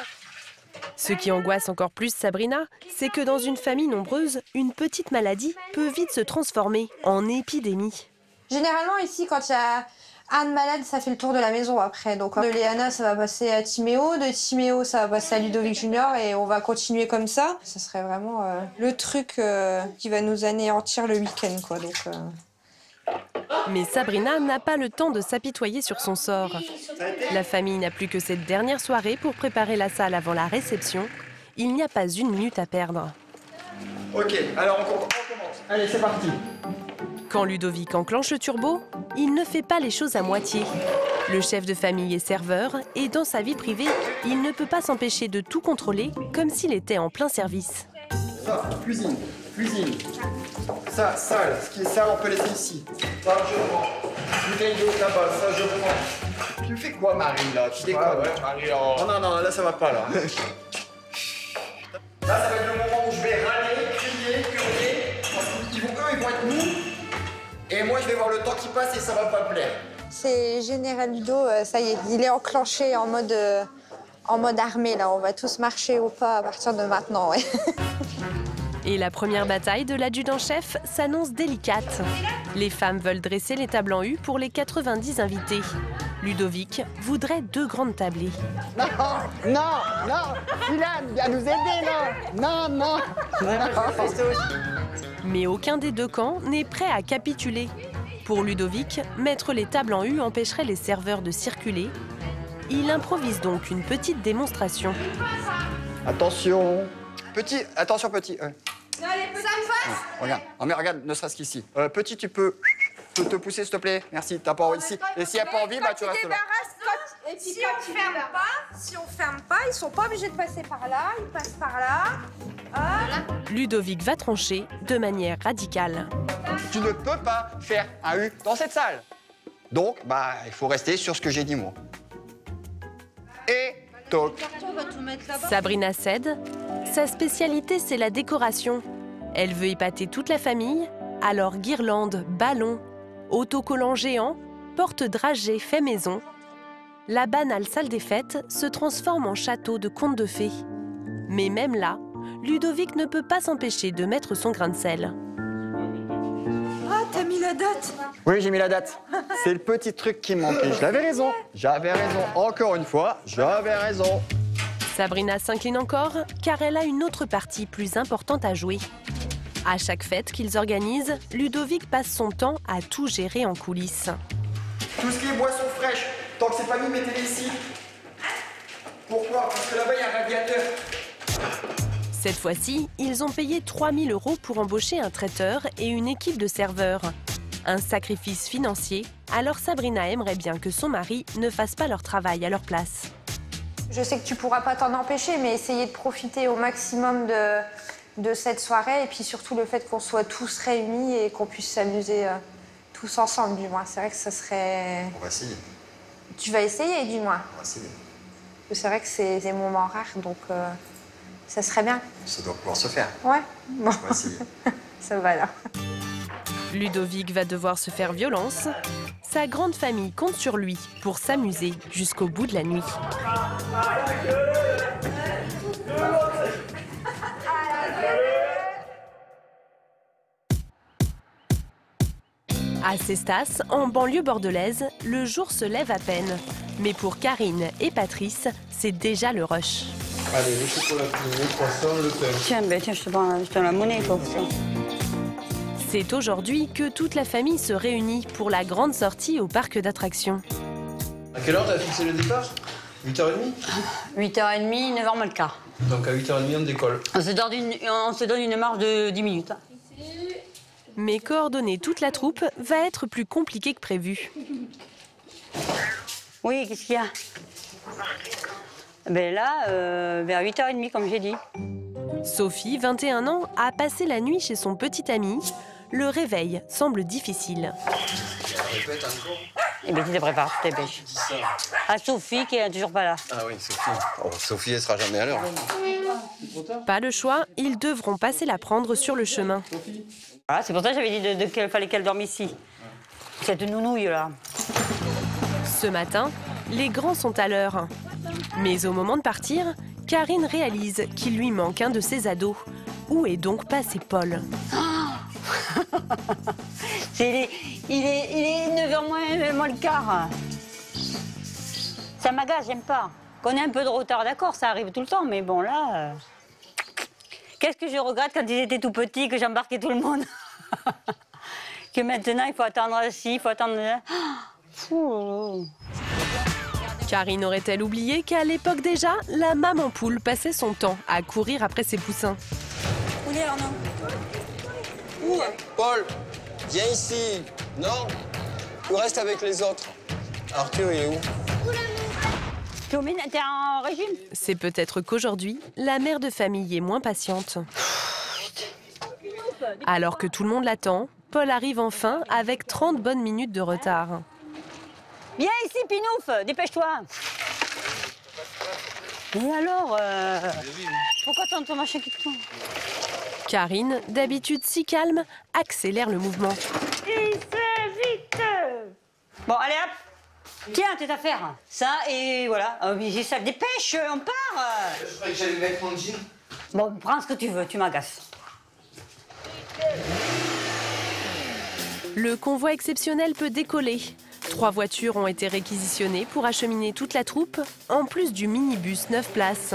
Ce qui angoisse encore plus Sabrina, c'est que dans une famille nombreuse, une petite maladie peut vite se transformer en épidémie. Généralement, ici, quand il y a un malade, ça fait le tour de la maison après. Donc, de Léana, ça va passer à Timéo. De Timéo, ça va passer à Ludovic Junior. Et on va continuer comme ça. Ce serait vraiment le truc qui va nous anéantir le week-end, quoi. Donc, Mais Sabrina n'a pas le temps de s'apitoyer sur son sort. La famille n'a plus que cette dernière soirée pour préparer la salle avant la réception. Il n'y a pas une minute à perdre. Ok, alors on commence. Allez, c'est parti. Quand Ludovic enclenche le turbo, il ne fait pas les choses à moitié. Le chef de famille est serveur et dans sa vie privée, il ne peut pas s'empêcher de tout contrôler comme s'il était en plein service. Ça, cuisine. Ça, sale. Ce qui est sale, on peut laisser ici. Ça, je prends. Bouteille d'eau là-bas, ça, je prends. Tu fais quoi, Marie, là? Tu déconnes? Ouais, Marie, oh non, là, ça va pas, là. Là, ça va être le moment où je vais râler, crier, hurler. Parce qu'ils vont être mous. Et moi, je vais voir le temps qui passe et ça va pas plaire. c'est Général Ludo, ça y est, il est enclenché en mode armée, là. On va tous marcher au pas à partir de maintenant, ouais. Et la première bataille de l'adjudant-chef s'annonce délicate. Les femmes veulent dresser les tables en U pour les 90 invités. Ludovic voudrait 2 grandes tablées. Non, Dylan, viens nous aider, non. Mais aucun des 2 camps n'est prêt à capituler. Pour Ludovic, mettre les tables en U empêcherait les serveurs de circuler. Il improvise donc une petite démonstration. Attention. Attention, petit. Non, les petits, ça passe. Regarde, mais regarde, ne serait-ce qu'ici. Petit, tu peux te pousser, s'il te plaît. Merci, t'as pas envie ici. Et s'il n'y a pas envie, bah tu restes là. Si on ferme pas, ils sont pas obligés de passer par là, ils passent par là. Ludovic va trancher de manière radicale. Tu ne peux pas faire un U dans cette salle. Donc, bah, il faut rester sur ce que j'ai dit, moi. Et toc. Sabrina cède. Sa spécialité, c'est la décoration. Elle veut épater toute la famille, alors guirlandes, ballons, autocollants géants, porte-dragées fait maison. La banale salle des fêtes se transforme en château de contes de fées. Mais même là, Ludovic ne peut pas s'empêcher de mettre son grain de sel. Ah, t'as mis la date? Oui, j'ai mis la date. C'est le petit truc qui me manquait. J'avais raison. Encore une fois, j'avais raison. Sabrina s'incline encore, car elle a une autre partie plus importante à jouer. À chaque fête qu'ils organisent, Ludovic passe son temps à tout gérer en coulisses. Tout ce qui est boissons fraîches, tant que c'est pas mis, mettez-les ici. Pourquoi? Parce que là-bas, il y a un radiateur. Cette fois-ci, ils ont payé 3 000 € pour embaucher un traiteur et une équipe de serveurs. Un sacrifice financier, alors Sabrina aimerait bien que son mari ne fasse pas leur travail à leur place. Je sais que tu pourras pas t'en empêcher, mais essayer de profiter au maximum de cette soirée et puis surtout le fait qu'on soit tous réunis et qu'on puisse s'amuser tous ensemble, du moins. C'est vrai que ça serait... On va essayer. Tu vas essayer, du moins. On va essayer. C'est vrai que c'est des moments rares, donc Ça serait bien. Ça doit pouvoir se faire. Ouais. Bon. On va essayer. Ça va là. Ludovic va devoir se faire violence. Sa grande famille compte sur lui pour s'amuser jusqu'au bout de la nuit. À Cestas, en banlieue bordelaise, le jour se lève à peine. Mais pour Karine et Patrice, c'est déjà le rush. Allez, le chocolatine, le croissant, le pain. Tiens, je te donne la monnaie pour ça. C'est aujourd'hui que toute la famille se réunit pour la grande sortie au parc d'attractions. À quelle heure t'as fixé le départ? 8h30? 8h30, 9h moins le quart. Donc à 8h30, on décolle. On se donne une marge de 10 minutes. Mais coordonner toute la troupe va être plus compliqué que prévu. Oui, qu'est-ce qu'il y a? Ben là, vers 8h30, comme j'ai dit. Sophie, 21 ans, a passé la nuit chez son petit ami. Le réveil semble difficile. Répète encore. Eh bien, tu te prépares, tu te dépêches. À Sophie, qui est toujours pas là. Ah oui, Sophie. Oh, Sophie, elle sera jamais à l'heure. Pas le choix, ils devront passer la prendre sur le chemin. Voilà, c'est pour ça que j'avais dit qu'il fallait qu'elle dorme ici. Cette nounouille, là. Ce matin, les grands sont à l'heure. Mais au moment de partir, Karine réalise qu'il lui manque un de ses ados. Où est donc passé Paul? Il est 9h moins le quart. Ça m'agace, j'aime pas. Qu'on ait un peu de retard, d'accord, ça arrive tout le temps, mais bon, là... Qu'est-ce que je regrette quand ils étaient tout petits, que j'embarquais tout le monde. Que maintenant, il faut attendre ci, il faut attendre... Karine aurait-elle oublié qu'à l'époque déjà, la maman poule passait son temps à courir après ses poussins? Où est Arnaud? Où? Paul, viens ici. Non, tu restes avec les autres. Arthur, il est où? T'es en régime? C'est peut-être qu'aujourd'hui, la mère de famille est moins patiente. Alors que tout le monde l'attend, Paul arrive enfin avec 30 bonnes minutes de retard. Viens ici, Pinouf, dépêche-toi. Et alors, pourquoi t'as ton machin qui te tourne? Karine, d'habitude si calme, accélère le mouvement. Vite. Bon, allez hop. Tiens, tes affaires. Ça, et voilà. Mais ça dépêche, on part. Je croyais que j'allais mettre mon jean. Bon, prends ce que tu veux, tu m'agaces. Le convoi exceptionnel peut décoller. 3 voitures ont été réquisitionnées pour acheminer toute la troupe, en plus du minibus 9 places.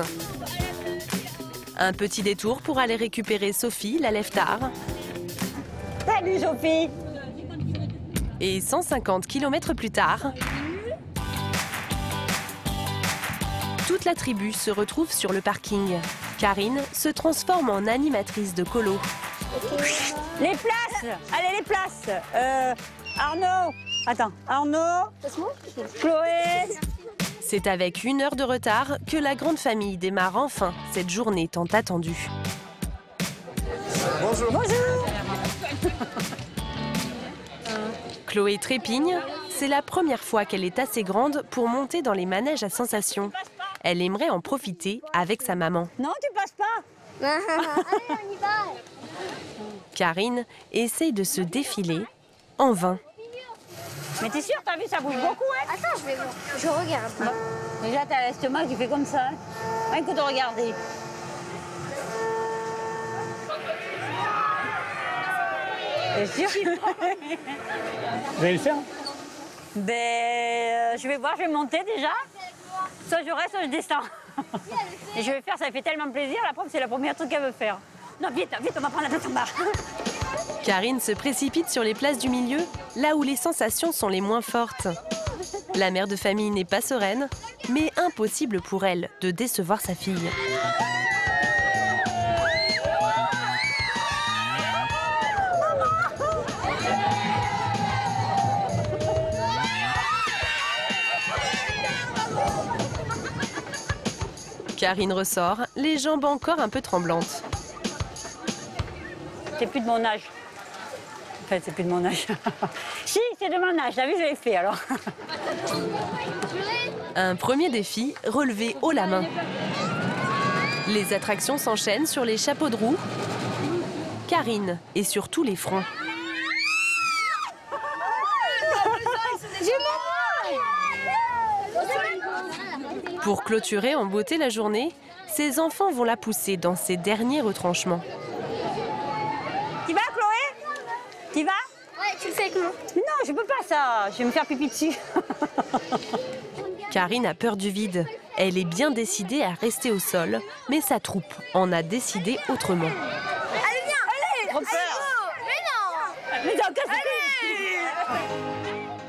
Un petit détour pour aller récupérer Sophie, la lève-tard. Salut, Sophie. Et 150 km plus tard, toute la tribu se retrouve sur le parking. Karine se transforme en animatrice de colo. Les places. Allez, les places. Arnaud. Attends, Arnaud. Chloé. C'est avec 1 heure de retard que la grande famille démarre enfin cette journée tant attendue. Bonjour. Bonjour. Chloé trépigne, c'est la première fois qu'elle est assez grande pour monter dans les manèges à sensations. Elle aimerait en profiter avec sa maman. Non, tu passes pas. Allez, on y va. Karine essaye de se défiler en vain. Mais t'es sûre, t'as vu, ça bouge beaucoup, hein? Attends, je regarde. Bon. Déjà, t'as l'estomac qui fait comme ça. Rien que de regarder. T'es sûr? Vous allez le faire? Ben, je vais voir, je vais monter déjà. Soit je reste, soit je descends. Et je vais faire, ça fait tellement plaisir. La preuve, c'est la première truc qu'elle veut faire. Non, vite, on va prendre la place en bas. Karine se précipite sur les places du milieu, là où les sensations sont les moins fortes. La mère de famille n'est pas sereine, mais impossible pour elle de décevoir sa fille. Karine ressort, les jambes encore un peu tremblantes. C'est plus de mon âge. En fait, c'est plus de mon âge. Si, c'est de mon âge. T'as vu, je l'ai fait alors. Un premier défi, relever haut la main. Les attractions s'enchaînent sur les chapeaux de roue, Karine et sur tous les fronts. Pour clôturer en beauté la journée, ses enfants vont la pousser dans ses derniers retranchements. Tu vas, Chloé? Tu vas? Ouais, tu le fais avec moi. Mais non, je peux pas ça. Je vais me faire pipi dessus. Karine a peur du vide. Elle est bien décidée à rester au sol, mais sa troupe en a décidé autrement. Allez, viens! Trop peur. Mais non! Mais non, casse-le.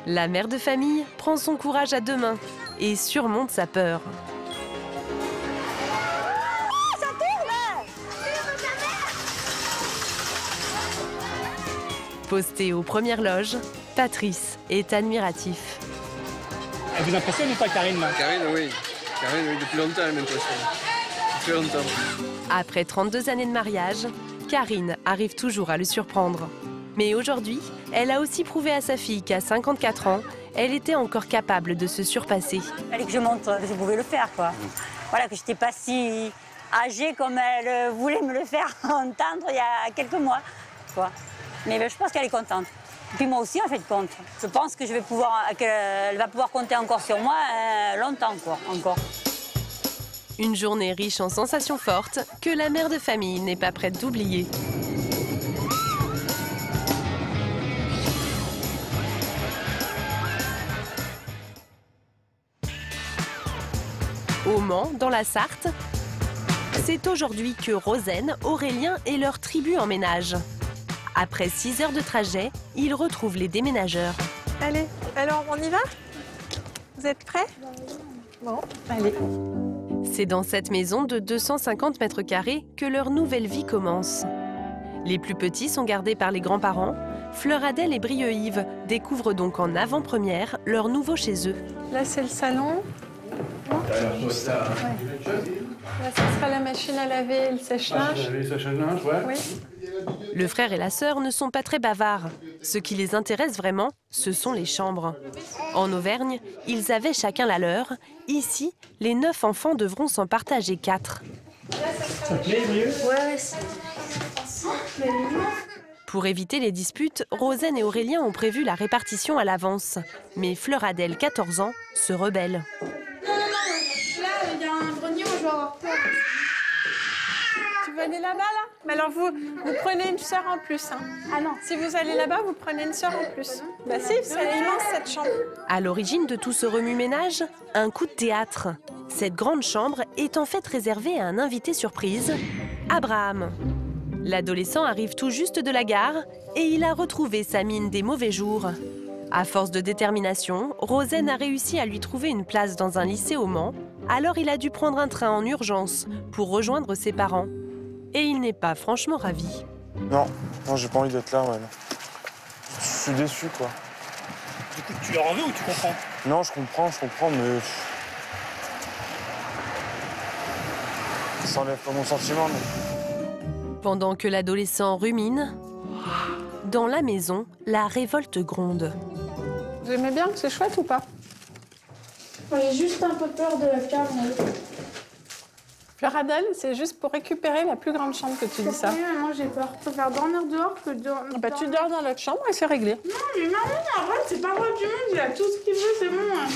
La mère de famille prend son courage à deux mains et surmonte sa peur. Oh, ça tourne! Posté aux premières loges, Patrice est admiratif. Elle vous impressionne ou pas, Karine là? Karine, oui. Karine, oui, depuis longtemps, elle m'impressionne. Depuis longtemps. Après 32 années de mariage, Karine arrive toujours à le surprendre. Mais aujourd'hui, elle a aussi prouvé à sa fille qu'à 54 ans, elle était encore capable de se surpasser. Il fallait que je montre que je pouvais le faire, quoi. Voilà, que je n'étais pas si âgée comme elle voulait me le faire entendre il y a quelques mois, quoi. Mais je pense qu'elle est contente. Et puis moi aussi, en fait, compte. Je pense que qu'elle va pouvoir compter encore sur moi longtemps, quoi, encore. Une journée riche en sensations fortes que la mère de famille n'est pas prête d'oublier. Au Mans, dans la Sarthe, c'est aujourd'hui que Rosen, Aurélien et leur tribu emménagent. Après 6 heures de trajet, ils retrouvent les déménageurs. Allez, alors on y va? Vous êtes prêts? Bon, allez. C'est dans cette maison de 250 mètres carrés que leur nouvelle vie commence. Les plus petits sont gardés par les grands-parents. Fleur Adèle et Brieux Yves découvrent donc en avant-première leur nouveau chez eux. Là, c'est le salon. Ouais. Là, ça sera la machine à laver et le sèche-linge. Oui. Le frère et la sœur ne sont pas très bavards. Ce qui les intéresse vraiment, ce sont les chambres. En Auvergne, ils avaient chacun la leur. Ici, les 9 enfants devront s'en partager 4. Ça te plaît, Brieux? Ouais. Pour éviter les disputes, Rosen et Aurélien ont prévu la répartition à l'avance. Mais Fleur Adèle, 14 ans, se rebelle. Là, il y a un grenier où je vais avoir peur. Tu veux aller là-bas, là? Mais alors, vous prenez une sœur en plus. Hein. Ah non. Si vous allez là-bas, vous prenez une sœur en plus. Bah si, c'est immense, cette chambre. À l'origine de tout ce remue-ménage, un coup de théâtre. Cette grande chambre est en fait réservée à un invité surprise, Abraham. L'adolescent arrive tout juste de la gare et il a retrouvé sa mine des mauvais jours. À force de détermination, Rosen a réussi à lui trouver une place dans un lycée au Mans. Alors il a dû prendre un train en urgence pour rejoindre ses parents. Et il n'est pas franchement ravi. Non, j'ai pas envie d'être là, ouais. Je suis déçu, quoi. Du coup, tu leur en veux ou tu comprends? Non, je comprends, mais... Ça enlève pas mon sentiment, mais... Pendant que l'adolescent rumine, dans la maison, la révolte gronde. Vous aimez bien? C'est chouette ou pas? J'ai juste un peu peur de la cave. Fleur Adèle, c'est juste pour récupérer la plus grande chambre que tu dis ça. Moi, j'ai peur. Je préfère dormir dehors que dormir. Bah, tu dors dans l'autre chambre et c'est réglé. Non, mais maman, arrête, c'est pas vrai du monde. Il a tout ce qu'il veut, c'est bon. Hein.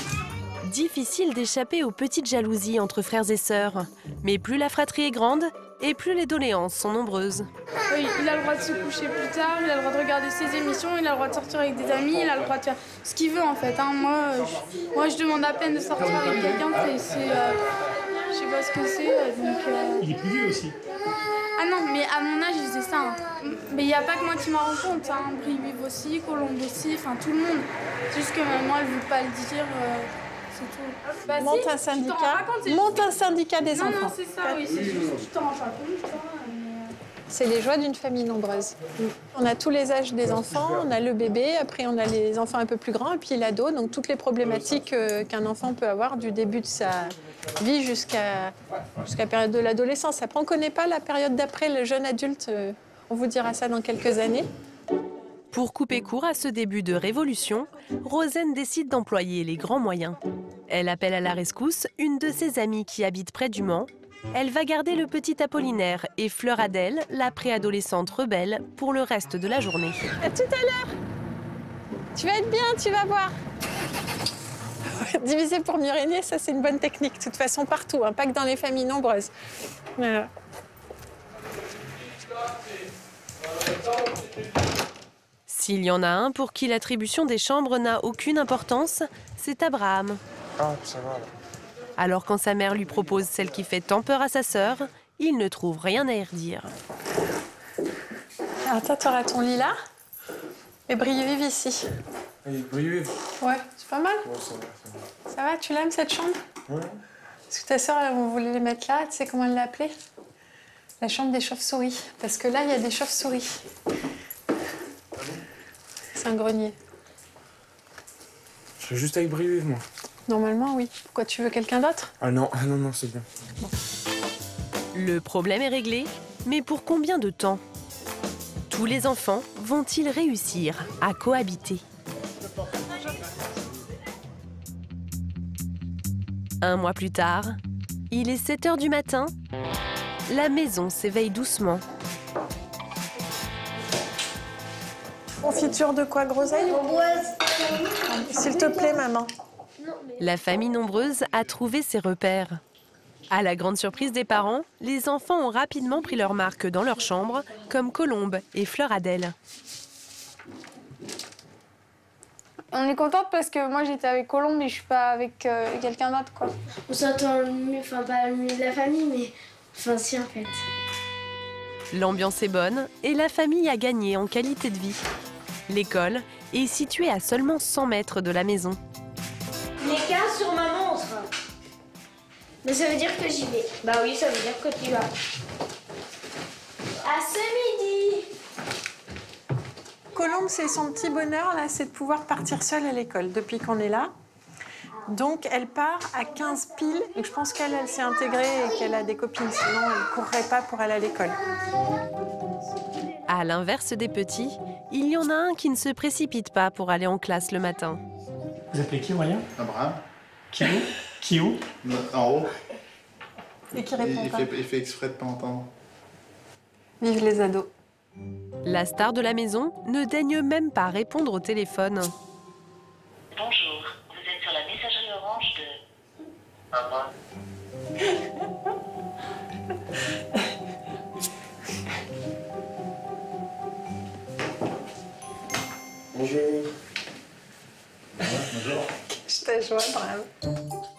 Difficile d'échapper aux petites jalousies entre frères et sœurs. Mais plus la fratrie est grande, et plus les doléances sont nombreuses. Oui, il a le droit de se coucher plus tard, il a le droit de regarder ses émissions, il a le droit de sortir avec des amis, il a le droit de faire ce qu'il veut en fait. Hein. Moi, je demande à peine de sortir avec quelqu'un, je sais pas ce que c'est. Il est plus vieux aussi. Ah non, mais à mon âge, il faisait ça. Hein. Mais il n'y a pas que moi qui m'en rends compte. Hein. Brieux aussi, Colombe aussi, enfin tout le monde. C'est juste que maman, elle ne veut pas le dire. C'est tout. Bah, Monte si, un syndicat. Monte un syndicat des enfants. Non, c'est ça, oui. C'est juste que tu t'en rends pas compte. C'est les joies d'une famille nombreuse. On a tous les âges des enfants, on a le bébé, après on a les enfants un peu plus grands, et puis l'ado, donc toutes les problématiques qu'un enfant peut avoir du début de sa vie jusqu'à la période de l'adolescence. Après, on ne connaît pas la période d'après, le jeune adulte, on vous dira ça dans quelques années. Pour couper court à ce début de révolution, Rosen décide d'employer les grands moyens. Elle appelle à la rescousse une de ses amies qui habite près du Mans, Elle va garder le petit Apollinaire et Fleur Adèle, la préadolescente rebelle, pour le reste de la journée. À tout à l'heure. Tu vas être bien, tu vas voir. Diviser pour mieux régner, ça c'est une bonne technique. De toute façon, partout, hein, pas que dans les familles nombreuses. Voilà. S'il y en a un pour qui l'attribution des chambres n'a aucune importance, c'est Abraham. Ah, ça va, là. Alors quand sa mère lui propose celle qui fait tant peur à sa sœur, il ne trouve rien à y redire. Alors toi, tu auras ton lit là et Brieux-Vive ici. Brieux-Vive. Ouais, c'est pas mal. Ouais, ça va. Ça va, tu l'aimes cette chambre? Ouais. Parce que ta sœur, on voulait les mettre là, tu sais comment elle l'a appelée? La chambre des chauves-souris. Parce que là, il y a des chauves-souris. C'est un grenier. Je suis juste avec Brieux-Vive, moi. Normalement, oui. Pourquoi, tu veux quelqu'un d'autre? Ah non, c'est bien. Bon. Le problème est réglé, mais pour combien de temps? Tous les enfants vont-ils réussir à cohabiter? Un mois plus tard, il est 7 h du matin. La maison s'éveille doucement. Confiture de quoi, groseille? S'il te plaît, maman. La famille nombreuse a trouvé ses repères. À la grande surprise des parents, les enfants ont rapidement pris leur marque dans leur chambre, comme Colombe et Fleur Adèle. On est contente parce que moi j'étais avec Colombe mais je suis pas avec quelqu'un d'autre, quoi. On s'entend mieux, enfin pas le milieu de la famille, mais enfin si en fait. L'ambiance est bonne et la famille a gagné en qualité de vie. L'école est située à seulement 100 mètres de la maison. Les 15 sur ma montre. Mais ça veut dire que j'y vais. Bah oui, ça veut dire que tu vas. À ce midi. Colombe, c'est son petit bonheur, là, c'est de pouvoir partir seule à l'école depuis qu'on est là. Donc, elle part à 15 piles. Et je pense qu'elle s'est intégrée et qu'elle a des copines. Sinon, elle ne courrait pas pour aller à l'école. À l'inverse des petits, il y en a un qui ne se précipite pas pour aller en classe le matin. Vous appelez qui, Aurélien? Abraham. Qui où? Qui où? En haut. Et qui répond pas. Il fait exprès de ne pas entendre. Vive les ados. La star de la maison ne daigne même pas répondre au téléphone. Bonjour, vous êtes sur la messagerie orange de... Maman. Bonjour. Bonjour. Je te joins, bravo.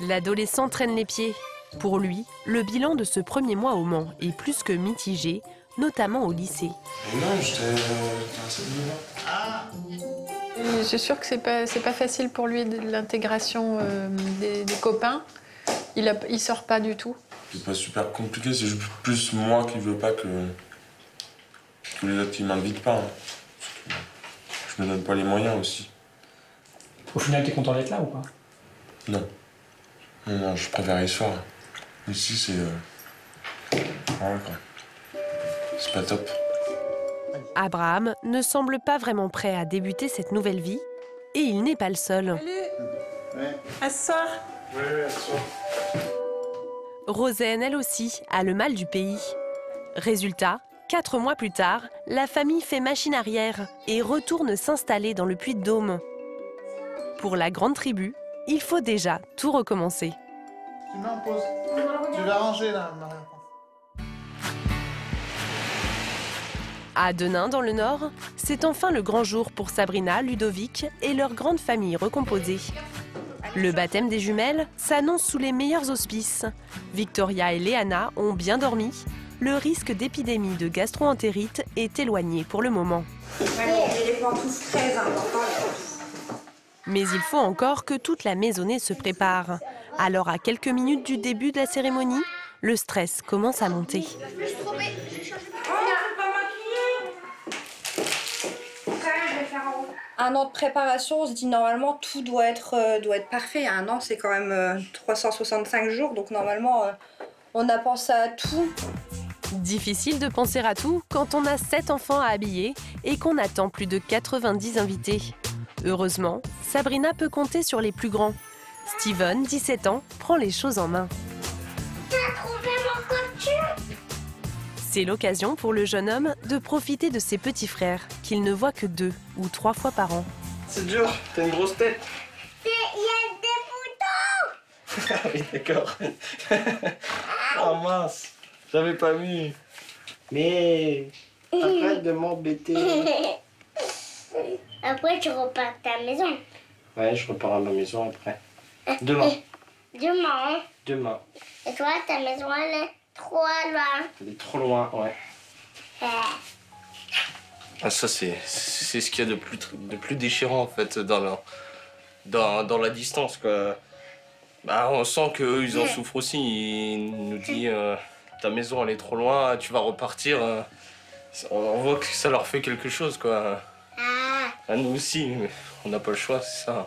L'adolescent traîne les pieds. Pour lui, le bilan de ce premier mois au Mans est plus que mitigé, notamment au lycée. Non, j'étais à cette Je suis sûre que c'est pas facile pour lui de l'intégration des copains. Il sort pas du tout. C'est pas super compliqué, c'est juste plus moi qui veux pas que les autres qui m'invitent pas. Hein. Je me donne pas les moyens aussi. Au final, t'es content d'être là ou pas? Non. Non, je préfère y soir. Ici, c'est... Voilà, quoi. C'est pas top. Abraham ne semble pas vraiment prêt à débuter cette nouvelle vie et il n'est pas le seul. Salut. Ouais. À ce soir. Oui, à ce soir. Rosaine, elle aussi, a le mal du pays. Résultat, 4 mois plus tard, la famille fait machine arrière et retourne s'installer dans le Puy-de-Dôme. Pour la grande tribu, il faut déjà tout recommencer. Tu mets en pause. Tu vas ranger là, Maria. À Denain, dans le Nord, c'est enfin le grand jour pour Sabrina, Ludovic et leur grande famille recomposée. Le baptême des jumelles s'annonce sous les meilleurs auspices. Victoria et Léana ont bien dormi. Le risque d'épidémie de gastro-entérite est éloigné pour le moment. Les pantoufles très importantes. Mais il faut encore que toute la maisonnée se prépare. Alors, à quelques minutes du début de la cérémonie, le stress commence à monter. Un an de préparation, on se dit normalement tout doit être parfait. Un an, c'est quand même 365 jours, donc normalement on a pensé à tout. Difficile de penser à tout quand on a 7 enfants à habiller et qu'on attend plus de 90 invités. Heureusement, Sabrina peut compter sur les plus grands. Steven, 17 ans, prend les choses en main. T'as trouvé mon C'est l'occasion pour le jeune homme de profiter de ses petits frères, qu'il ne voit que 2 ou 3 fois par an. C'est dur, t'as une grosse tête. Il y a des boutons. Ah oui, d'accord. Oh mince, j'avais pas mis. Mais arrête de m'embêter. Après, tu repars à ta maison. Ouais, je repars à ma maison après. Demain. Demain. Demain. Et toi, ta maison, elle est trop loin. Elle est trop loin, ouais. Ah, ça, c'est ce qu'il y a de plus déchirant, en fait, dans la distance, quoi. Bah, on sent qu'eux, ils en souffrent aussi. Ils nous disent, ta maison, elle est trop loin, tu vas repartir. On voit que ça leur fait quelque chose, quoi. À nous aussi, mais on n'a pas le choix, c'est ça.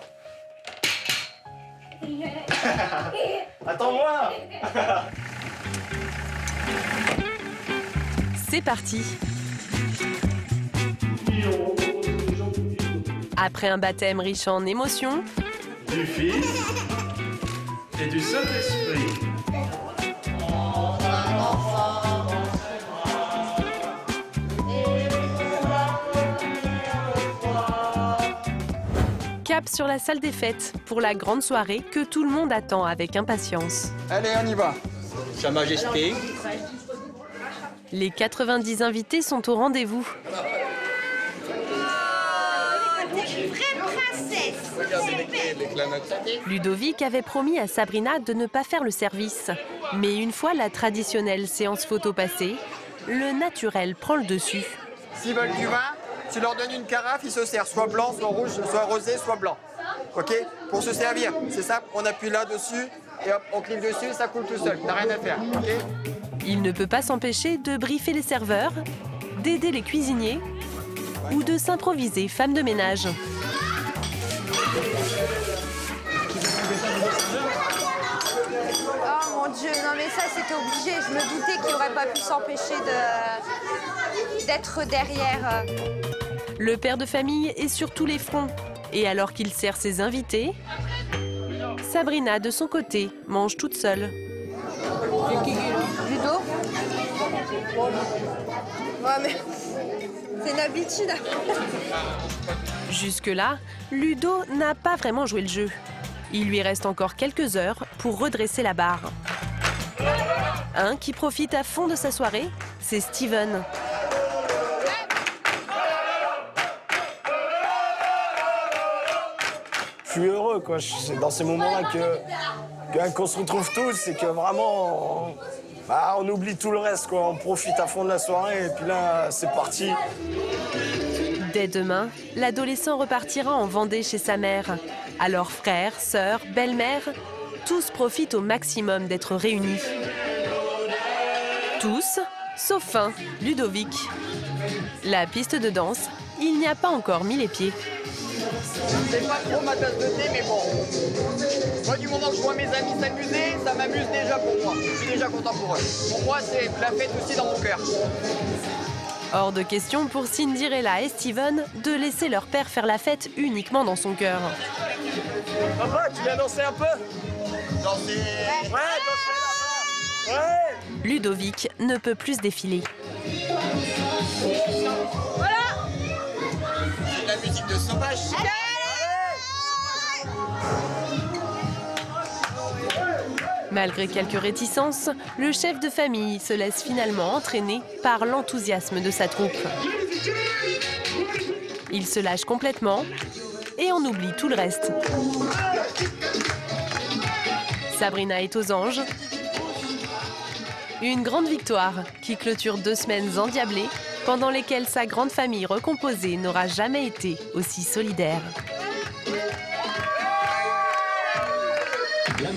Attends-moi. C'est parti. Après un baptême riche en émotions, Du Fils et du Saint-Esprit. cap sur la salle des fêtes pour la grande soirée que tout le monde attend avec impatience. Allez, on y va. Sa Majesté. Les 90 invités sont au rendez-vous. Ludovic avait promis à Sabrina de ne pas faire le service. Mais une fois la traditionnelle séance photo passée, le naturel prend le dessus. S'ils veulent du vin, tu leur donnes une carafe, ils se servent soit blanc, soit rouge, soit rosé, soit blanc. Ok? Pour se servir, c'est ça, on appuie là-dessus et hop, on clique dessus, ça coule tout seul, t'as rien à faire. Ok? Il ne peut pas s'empêcher de briefer les serveurs, d'aider les cuisiniers ou de s'improviser femme de ménage. Oh mon Dieu, non mais ça c'était obligé. Je me doutais qu'il n'aurait pas pu s'empêcher d'être derrière. Le père de famille est sur tous les fronts. Et alors qu'il sert ses invités, Sabrina, de son côté, mange toute seule. Ludo? Ouais mais c'est une habitude. Jusque-là, Ludo n'a pas vraiment joué le jeu. Il lui reste encore quelques heures pour redresser la barre. Un qui profite à fond de sa soirée, c'est Steven. Je suis heureux, quoi. C'est dans ces moments-là qu'on se retrouve tous et que vraiment on oublie tout le reste, quoi. On profite à fond de la soirée et puis là, c'est parti. Dès demain, l'adolescent repartira en Vendée chez sa mère. Alors frères, sœurs, belle-mère, tous profitent au maximum d'être réunis. Tous, sauf un, Ludovic. La piste de danse, il n'y a pas encore mis les pieds. C'est pas trop ma tasse de thé, mais bon. Moi, du moment que je vois mes amis s'amuser, ça m'amuse déjà pour moi. Je suis déjà content pour eux. Pour moi, c'est la fête aussi dans mon cœur. Hors de question pour Cinderella et Steven de laisser leur père faire la fête uniquement dans son cœur. Papa, tu viens danser un peu? Danser. Ouais, danser là-bas. Ouais. Ludovic ne peut plus défiler. Voilà. C'est la musique de Sauvage. Malgré quelques réticences, le chef de famille se laisse finalement entraîner par l'enthousiasme de sa troupe. Il se lâche complètement et on oublie tout le reste. Sabrina est aux anges. Une grande victoire qui clôture 2 semaines endiablées pendant lesquelles sa grande famille recomposée n'aura jamais été aussi solidaire. La